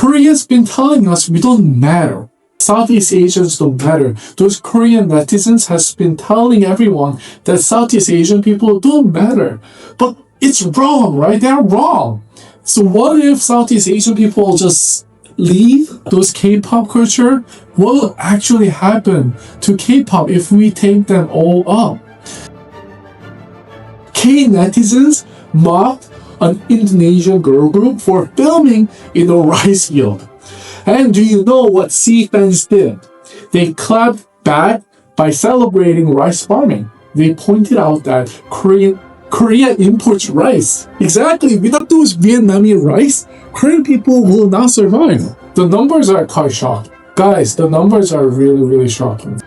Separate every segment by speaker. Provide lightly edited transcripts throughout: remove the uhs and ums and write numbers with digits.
Speaker 1: Korea's been telling us we don't matter. Southeast Asians don't matter. Those Korean netizens has been telling everyone that Southeast Asian people don't matter. But it's wrong, right? They're wrong. So what if Southeast Asian people just leave those K-pop culture? What will actually happen to K-pop if we take them all up? K-netizens mocked an Indonesian girl group for filming in a rice field. And do you know what SEA-fans did? They clapped back by celebrating rice farming. They pointed out that Korea imports rice. Exactly, without those Vietnamese rice, Korean people will not survive. The numbers are quite shocking. Guys, the numbers are really shocking.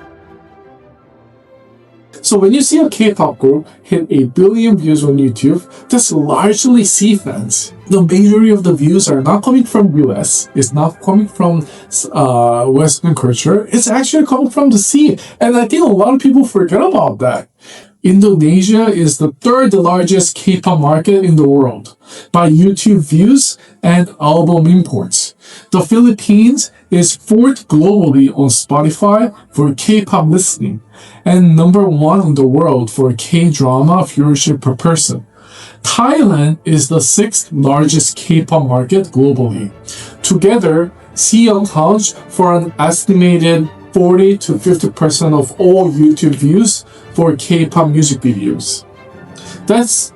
Speaker 1: So when you see a K-pop group hit 1 billion views on YouTube, that's largely SEA fans. The majority of the views are not coming from US, it's not coming from Western culture, it's actually coming from the SEA. And I think a lot of people forget about that. Indonesia is the third largest K-pop market in the world by YouTube views and album imports. The Philippines is fourth globally on Spotify for K-pop listening and number 1 in the world for K-drama viewership per person. Thailand is the 6th largest K-pop market globally. Together, SEA accounts for an estimated 40 to 50% of all YouTube views for K-pop music videos. Guys,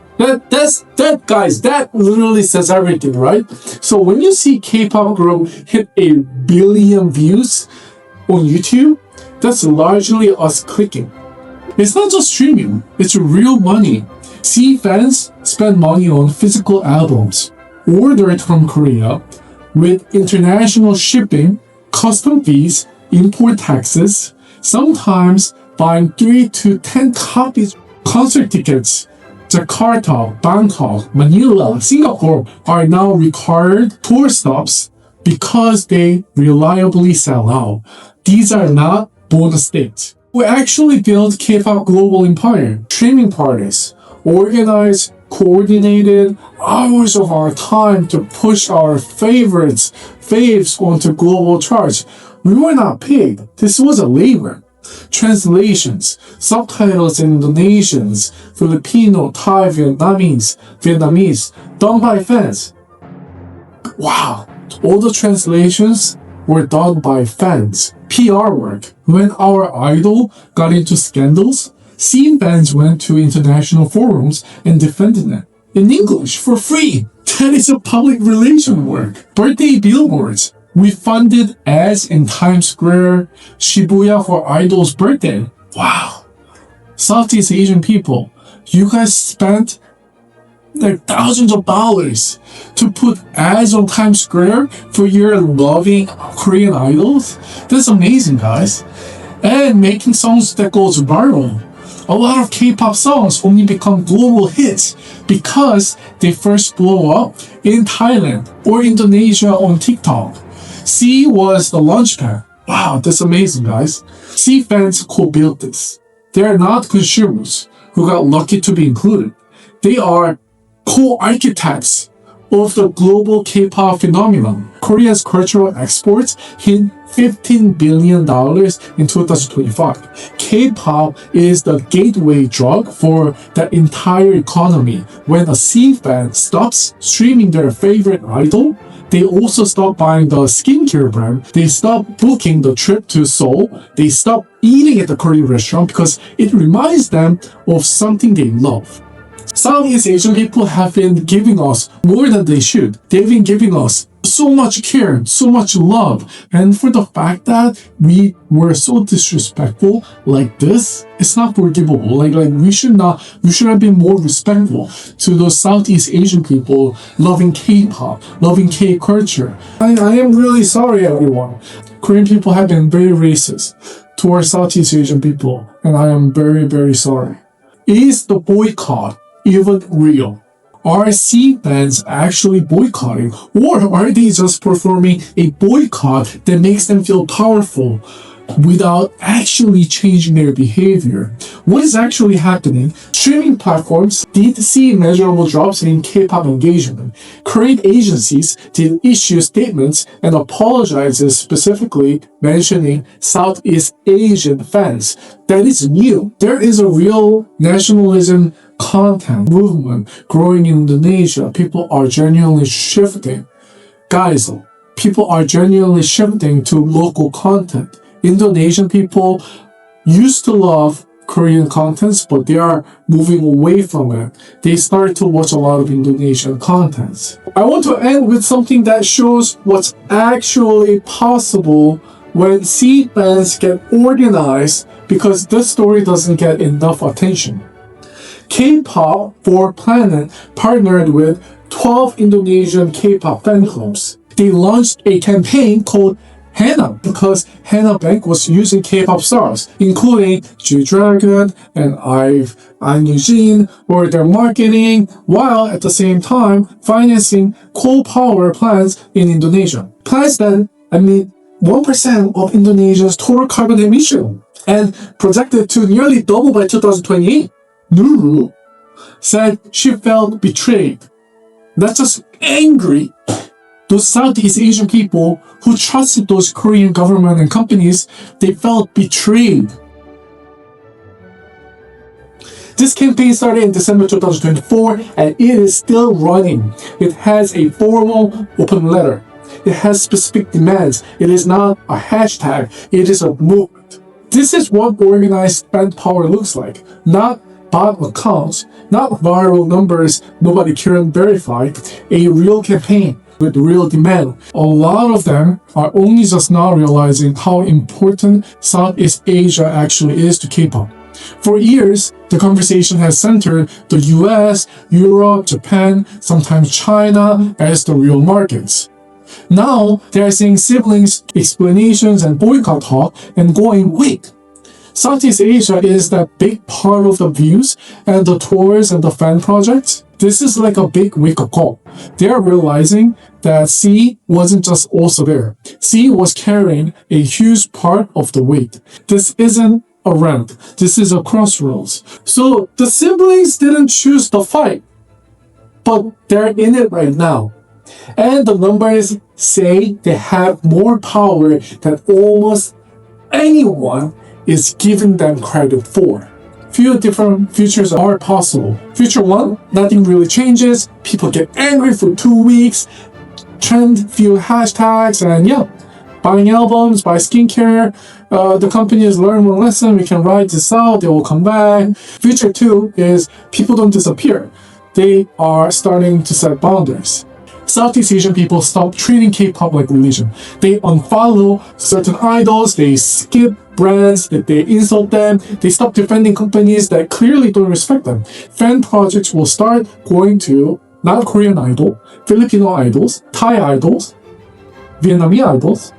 Speaker 1: that literally says everything, right? So when you see K-pop group hit 1 billion views on YouTube, that's largely us clicking. It's not just streaming, it's real money. SEA fans spend money on physical albums ordered from Korea with international shipping, custom fees, import taxes, sometimes buying 3 to 10 copies. Concert tickets, Jakarta, Bangkok, Manila, Singapore are now required tour stops because they reliably sell out. These are not bonus dates. We actually built K-pop global empire, streaming parties, organized, coordinated hours of our time to push our faves onto global charts. We were not paid. This was a labor. Translations, subtitles in Indonesians, Filipino, Thai, Vietnamese, done by fans. Wow, all the translations were done by fans. PR work. When our idol got into scandals, SEA fans went to international forums and defended it in English for free. That is a public relation work. Birthday billboards. We funded ads in Times Square, Shibuya for Idol's birthday. Wow. Southeast Asian people, you guys spent like thousands of dollars to put ads on Times Square for your loving Korean idols? That's amazing, guys. And making songs that goes viral. A lot of K-pop songs only become global hits because they first blow up in Thailand or Indonesia on TikTok. SEA was the launchpad. Wow, that's amazing, guys. SEA fans co-built this. They are not consumers who got lucky to be included. They are co-architects of the global K-pop phenomenon. Korea's cultural exports hit $15 billion in 2025. K-pop is the gateway drug for the entire economy. When a SEA fan stops streaming their favorite idol, they also stop buying the skincare brand. They stop booking the trip to Seoul. They stop eating at the Korean restaurant because it reminds them of something they love. Southeast Asian people have been giving us more than they should. They've been giving us so much care, so much love. And for the fact that we were so disrespectful like this, it's not forgivable. Like we should have been more respectful to those Southeast Asian people loving K-pop, loving K-culture. I am really sorry, everyone. Korean people have been very racist towards Southeast Asian people, and I am very sorry. Is the boycott even real? Are SEA fans actually boycotting, or are they just performing a boycott that makes them feel powerful? without actually changing their behavior. What is actually happening? Streaming platforms did see measurable drops in K-pop engagement. Korean agencies did issue statements and apologizes, specifically mentioning Southeast Asian fans. That is new. There is a real nationalism content movement growing in Indonesia. People are genuinely shifting. Guys, people are genuinely shifting to local content. Indonesian people used to love Korean contents, but they are moving away from it. They started to watch a lot of Indonesian contents. I want to end with something that shows what's actually possible when SEA bands get organized, because this story doesn't get enough attention. Kpop for Planet partnered with 12 Indonesian K-pop fan clubs. They launched a campaign called Hana, because Hana Bank was using K-pop stars, including G-Dragon and Accusation, for their marketing, while at the same time financing coal power plants in Indonesia. Plants that emit 1% of Indonesia's total carbon emission and projected to nearly double by 2028. Nuru said she felt betrayed. Not just angry. Those Southeast Asian people who trusted those Korean government and companies, they felt betrayed. This campaign started in December 2024 and it is still running. It has a formal open letter. It has specific demands. It is not a hashtag. It is a movement. This is what organized fan power looks like. Not bot accounts, not viral numbers nobody can verify. A real campaign with real demand. A lot of them are only just now realizing how important Southeast Asia actually is to K-pop. For years, the conversation has centered the US, Europe, Japan, sometimes China as the real markets. Now, they are seeing siblings, explanations, and boycott talk and going, wait, Southeast Asia is that big part of the views and the tours and the fan projects? This is like a big wake-up call. They are realizing that SEA wasn't just also there. SEA was carrying a huge part of the weight. This isn't a ramp. This is a crossroads. So the siblings didn't choose the fight, but they're in it right now. And the numbers say they have more power than almost anyone is giving them credit for. Few different futures are possible. Future 1, nothing really changes. People get angry for 2 weeks. Trend few hashtags and buying albums, buy skincare. The companies learn one lesson. We can ride this out. They will come back. Future 2 is people don't disappear. They are starting to set boundaries. Southeast Asian people stop treating K-pop like religion. They unfollow certain idols, they skip brands, that they insult them, they stop defending companies that clearly don't respect them. Fan projects will start going to not Korean idol, Filipino idols, Thai idols, Vietnamese idols.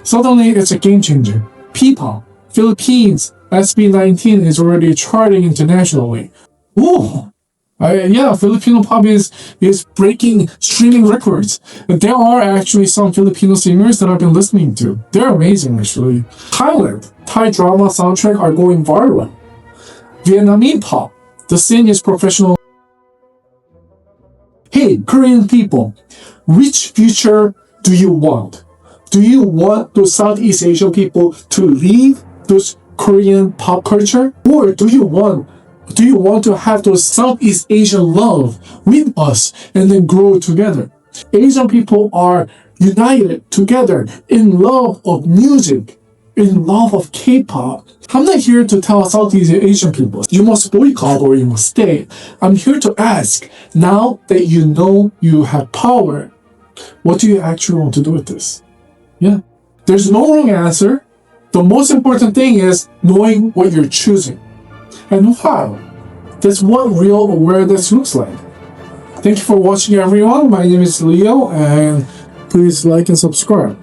Speaker 1: Suddenly it's a game changer. Kpop, Philippines, SB19 is already charting internationally. Ooh! Filipino pop is breaking streaming records. There are actually some Filipino singers that I've been listening to. They're amazing, actually. Thailand, Thai drama soundtrack are going viral. Vietnamese pop, the scene is professional. Hey, Korean people, which future do you want? Do you want those Southeast Asian people to leave those Korean pop culture? Or do you want to have those Southeast Asian love with us and then grow together? Asian people are united together in love of music, in love of K-pop. I'm not here to tell Southeast Asian people, you must boycott or you must stay. I'm here to ask, now that you know you have power, what do you actually want to do with this? There's no wrong answer. The most important thing is knowing what you're choosing. And how? That's what real awareness looks like. Thank you for watching, everyone. My name is Leo, and please like and subscribe.